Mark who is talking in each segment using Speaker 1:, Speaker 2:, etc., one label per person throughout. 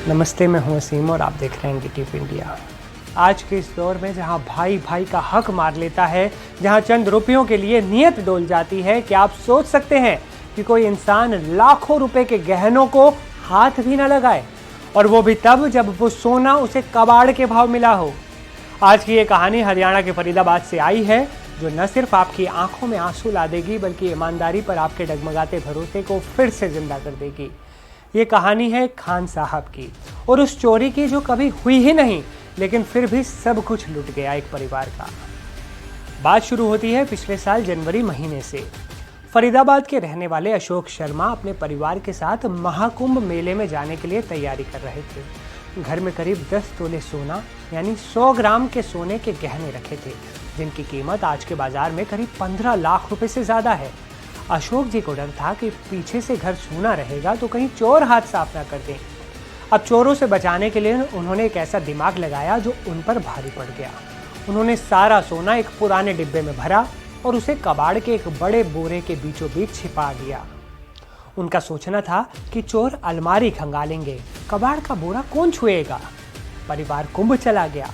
Speaker 1: नमस्ते, मैं हूं वसीम और आप देख रहे हैं एनडीटीवी इंडिया। आज के इस दौर में जहां भाई भाई का हक मार लेता है, जहां चंद रुपयों के लिए नियत डोल जाती है, क्या आप सोच सकते हैं कि कोई इंसान लाखों रुपए के गहनों को हाथ भी न लगाए, और वो भी तब जब वो सोना उसे कबाड़ के भाव मिला हो। आज की ये कहानी हरियाणा के फरीदाबाद से आई है, जो न सिर्फ आपकी आंखों में आंसू ला देगी बल्कि ईमानदारी पर आपके डगमगाते भरोसे को फिर से जिंदा कर देगी। ये कहानी है खान साहब की, और उस चोरी की जो कभी हुई ही नहीं, लेकिन फिर भी सब कुछ लुट गया एक परिवार का। बात शुरू होती है पिछले साल जनवरी महीने से। फरीदाबाद के रहने वाले अशोक शर्मा अपने परिवार के साथ महाकुंभ मेले में जाने के लिए तैयारी कर रहे थे। घर में करीब 10 तोले सोना यानी 100 ग्राम के सोने के गहने रखे थे, जिनकी कीमत आज के बाजार में करीब 15 लाख रुपए से ज्यादा है। अशोक जी को डर था कि पीछे से घर सूना रहेगा तो कहीं चोर हाथ साफ ना कर दें। अब चोरों से बचाने के लिए उन्होंने एक ऐसा दिमाग लगाया जो उन पर भारी पड़ गया। उन्होंने सारा सोना एक पुराने डिब्बे में भरा और उसे कबाड़ के एक बड़े बोरे के बीचों बीच छिपा दिया। उनका सोचना था कि चोर अलमारी खंगालेंगे, कबाड़ का बोरा कौन छुएगा। परिवार कुंभ चला गया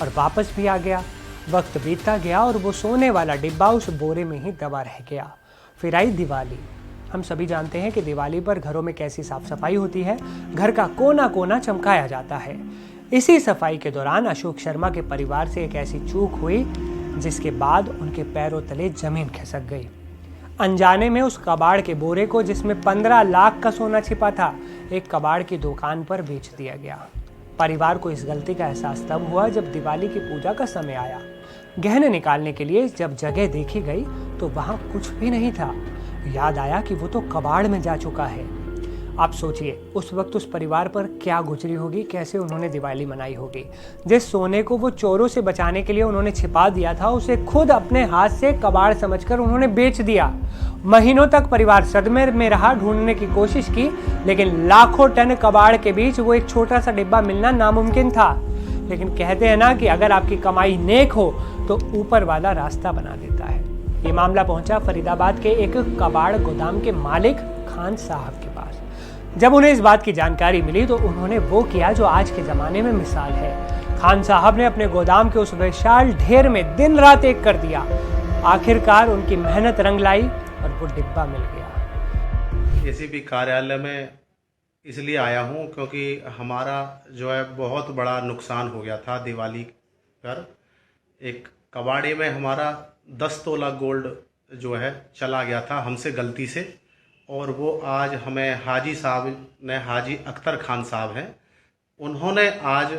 Speaker 1: और वापस भी आ गया। वक्त बीतता गया और वो सोने वाला डिब्बा उस बोरे में ही दबा रह गया। फिर आई दिवाली। हम सभी जानते हैं कि दिवाली पर घरों में कैसी साफ सफाई होती है, घर का कोना कोना चमकाया जाता है। इसी सफाई के दौरान अशोक शर्मा के परिवार से एक ऐसी चूक हुई जिसके बाद उनके पैरों तले जमीन खिसक गई। अनजाने में उस कबाड़ के बोरे को, जिसमें 15 लाख का सोना छिपा था, एक कबाड़ की दुकान पर बेच दिया गया। परिवार को इस गलती का एहसास तब हुआ जब दिवाली की पूजा का समय आया। गहने निकालने के लिए जब जगह देखी गई तो वहां कुछ भी नहीं था। याद आया कि वो तो कबाड़ में जा चुका है। आप सोचिए उस वक्त उस परिवार पर क्या गुजरी होगी, कैसे उन्होंने दिवाली मनाई होगी। जिस सोने को वो चोरों से बचाने के लिए उन्होंने छिपा दिया था, उसे खुद अपने हाथ से कबाड़ समझकर उन्होंने बेच दिया। महीनों तक परिवार सदमे में रहा, ढूंढने की कोशिश की, लेकिन लाखों टन कबाड़ के बीच वो एक छोटा सा डिब्बा मिलना नामुमकिन था। लेकिन कहते हैं ना कि अगर आपकी कमाई नेक हो तो ऊपर वाला रास्ता बना देता है। ये मामला पहुंचा फरीदाबाद के एक कबाड़ गोदाम के मालिक खान साहब के पास। जब उन्हें इस बात की जानकारी मिली तो उन्होंने वो किया जो आज के जमाने में मिसाल है। खान साहब ने अपने गोदाम के उस विशाल ढेर में दिन रात एक कर दिया। आखिरकार उनकी मेहनत रंग लाई और वो डिब्बा मिल गया।
Speaker 2: एसीपी कार्यालय में इसलिए आया हूँ क्योंकि हमारा जो है बहुत बड़ा नुकसान हो गया था दिवाली पर। एक कबाड़े में हमारा 10 तोला गोल्ड जो है चला गया था हमसे गलती से, और वो आज हमें हाजी साहब ने, हाजी अख्तर खान साहब हैं, उन्होंने आज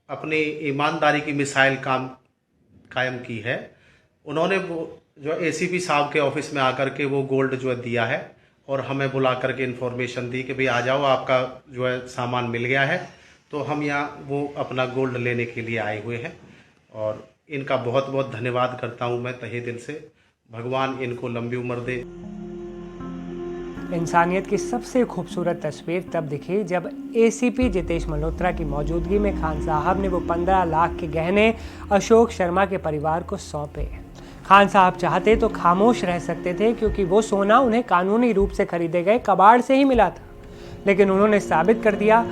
Speaker 2: अपनी ईमानदारी की मिसाइल कायम की है। उन्होंने वो जो एसीपी साहब के ऑफिस में आकर के वो गोल्ड जो है दिया है और हमें बुला करके इन्फॉर्मेशन दी कि भाई आ जाओ, आपका जो है सामान मिल गया है। तो हम यहाँ वो अपना गोल्ड लेने के लिए आए हुए हैं और इनका बहुत बहुत धन्यवाद करता हूँ मैं तहे दिल से। भगवान इनको लंबी उम्र दे।
Speaker 1: इंसानियत की सबसे खूबसूरत तस्वीर तब दिखी जब एसीपी जितेश मल्होत्रा की मौजूदगी में खान साहब ने वो 15 लाख के गहने अशोक शर्मा के परिवार को सौंपे। खान साहब चाहते तो खामोश रह सकते थे, क्योंकि वो सोना उन्हें कानूनी रूप से खरीदे गए कबाड़ से ही मिला था। लेकिन उन्होंने साबित कर दिया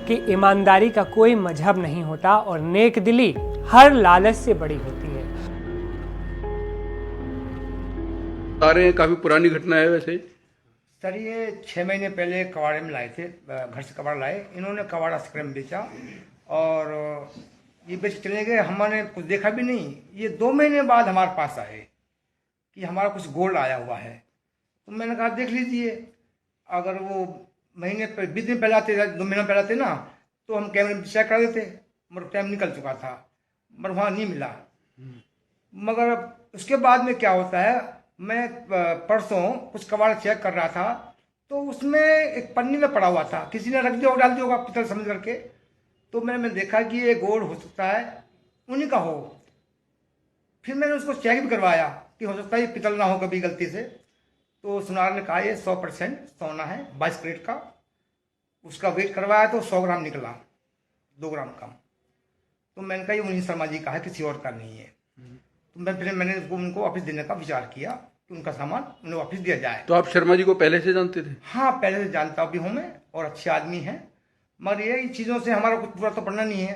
Speaker 1: कि ईमानदारी का कोई मजहब नहीं होता और नेक दिली हर लालच से बड़ी होती है।
Speaker 3: काफी पुरानी घटना है वैसे।
Speaker 4: सर ये 6 महीने पहले कबाड़े में लाए थे, घर से कबाड़ लाए। इन्होंने कबाड़ आइसक्रीम बेचा और ये बेच चले गए। हमने कुछ देखा भी नहीं। ये 2 महीने बाद हमारे पास आए कि हमारा कुछ गोल्ड आया हुआ है। तो मैंने कहा देख लीजिए, अगर वो महीने पर 20 दिन पहले आते, 2 महीना पहले आते ना, तो हम कैमरे में चेक कर देते, मगर टाइम निकल चुका था, मगर वहाँ नहीं मिला। मगर उसके बाद में क्या होता है, मैं परसों कुछ कबाड़ चेक कर रहा था तो उसमें एक पन्नी में पड़ा हुआ था, किसी ने रख दिया और डाल दिया होगा पितल समझ करके। तो मैंने देखा कि ये गोल्ड हो सकता है उन्हीं का हो। फिर मैंने उसको चेक भी करवाया कि हो सकता है ये पितल ना हो कभी गलती से। तो सुनार ने कहा ये 100% सोना है, 22 कैरेट का। उसका वेट करवाया तो 100 ग्राम निकला, 2 ग्राम कम। तो मैंने कहा ये मुनीष शर्मा जी का है, किसी और का नहीं है। तो मैंने उनको वापस देने का विचार किया कि उनका सामान उन्हें वापस दिया जाए।
Speaker 3: तो आप शर्मा जी को पहले से जानते थे?
Speaker 4: हाँ, पहले से जानता भी हूँ मैं, और अच्छे आदमी हैं। मगर ये इन चीज़ों से हमारा कुछ पूरा तो पड़ना नहीं है।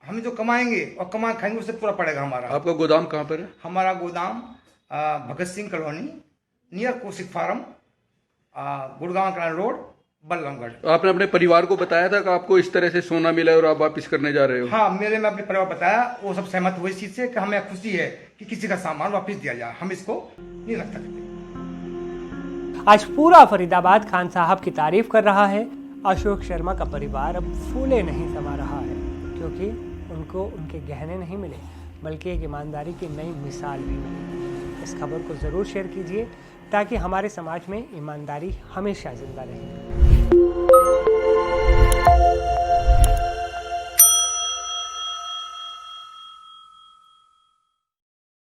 Speaker 4: हम जो कमाएंगे और कमा खाएंगे उससे पूरा पड़ेगा हमारा।
Speaker 3: आपका गोदाम कहाँ पर है?
Speaker 4: हमारा गोदाम भगत सिंह कॉलोनी नियर कोसिक farm, Gurgaon canal road, Ballabhgarh.
Speaker 3: तो आपने अपने परिवार को बताया था कि आपको इस तरह से सोना मिला है और आप वापस करने जा रहे हो?
Speaker 4: हाँ, मेरे में अपने परिवार बताया, वो सब सहमत हुए इस चीज से कि हमें खुशी है कि किसी का सामान वापस दिया जाए, हम इसको नहीं रख सकते।
Speaker 1: आज पूरा फरीदाबाद खान साहब की तारीफ कर रहा है। अशोक शर्मा का परिवार अब फूले नहीं समा रहा है, क्योंकि उनको उनके गहने नहीं मिले, बल्कि एक ईमानदारी की नई मिसाल भी मिली। इस खबर को ज़रूर शेयर कीजिए ताकि हमारे समाज में ईमानदारी हमेशा जिंदा रहे।